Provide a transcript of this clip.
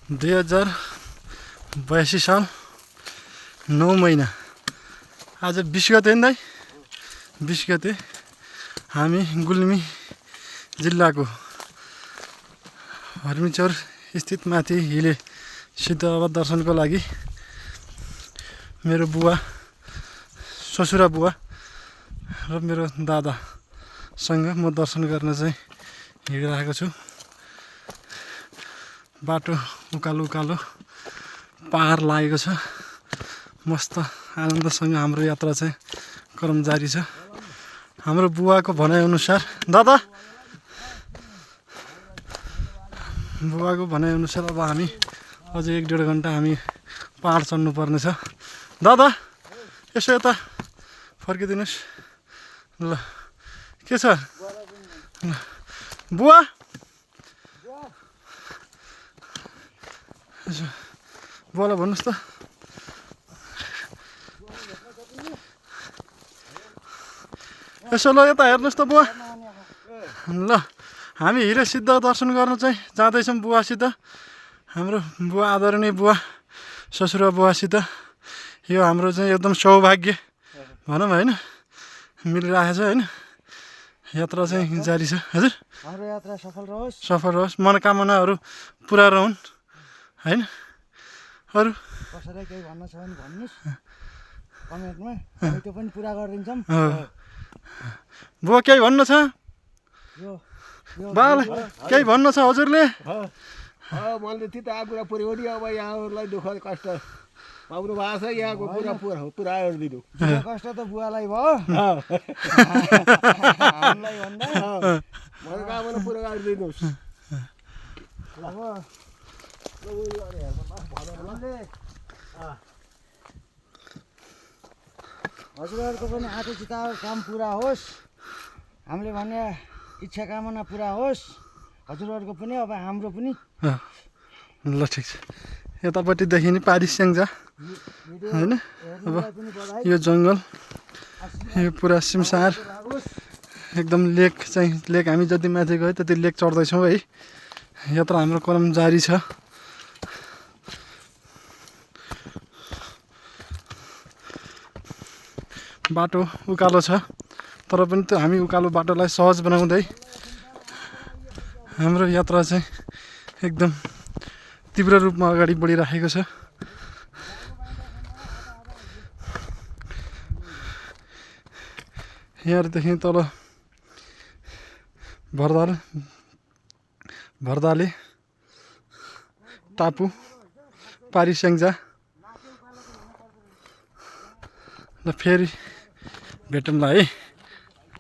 2082 साल 9 महिना आज 20 गते नि दाइ 20 गते हामी गुल्मी जिल्लाको हर्मिचौर स्थित माथि हिले सिद्ध बाबा दर्शनको लागि मेरो बुवा ससुरा बुवा र मेरो दादासँग म दर्शन गर्न चाहिँ हिँडिरहेको छु। बाटो उकालो उकालो पहाड लागेको छ। मस्त आनन्दसँग हाम्रो यात्रा चाहिँ क्रम जारी छ। हाम्रो बुवाको भनाइअनुसार बुवाको भनाइअनुसार अब हामी अझै 1-1.5 घन्टा हामी पहाड चढ्नु पर्ने छ। दादा यसो यता फर्किदिनुस् ल। के छ बुवा? यसो बुवालाई भन्नुहोस् त। यसो ल यता हेर्नुहोस् त बुवा। ल हामी हिरे सिद्ध दर्शन गर्न चाहिँ जाँदैछौँ बुवासित। हाम्रो बुवा आदरणीय बुवा ससुरा बुवासित। यो हाम्रो चाहिँ एकदम सौभाग्य भनौँ होइन, मिलिरहेको छ होइन। यात्रा चाहिँ जारी छ। हजुर हाम्रो यात्रा सफल रहोस्। सफल रहोस्, मनोकामनाहरू पुरा रहन् होइन। अरू कसैलाई केही भन्न छ भने भन्नुहोस् कमेन्टमा, हामी त्यो पनि पुरा गरिदिन्छौँ। बुवा केही भन्नु छ? बालाई केही भन्नु छ हजुरले? मैले त्यही त कुरा पुऱ्याउ नि। अब यहाँहरूलाई दुःख कष्ट पाउनु भएको छ, यहाँको कुरा पुरा गरिदिनु। कष्ट त बुवालाई भयो, हामीलाई भन्दा मनोकामना पुरा गरिदिनुहोस्। अब हजुरहरूको पनि आँखी चिताएको काम पुरा होस्, हामीले भने इच्छा कामना पुरा होस्। हजुरहरूको पनि अब हाम्रो पनि। ल ठिक छ। यतापट्टिदेखि नि पारी स्याङ्जा होइन। अब यो जङ्गल, यो पुरा सिमसार एकदम लेक चाहिँ लेक। हामी जति माथि गयो त्यति लेक चढ्दैछौँ है। यात्रा हाम्रो क्रम जारी छ। बाटो उकालो छ तर पनि त्यो हामी उकालो बाटोलाई सहज बनाउँदै हाम्रो यात्रा चाहिँ एकदम तीव्र रूपमा अगाडि बढिरहेको छ। यहाँदेखि तल भर्दाले टापु पारी स्याङ्जा ल फेरि भेटौँला है।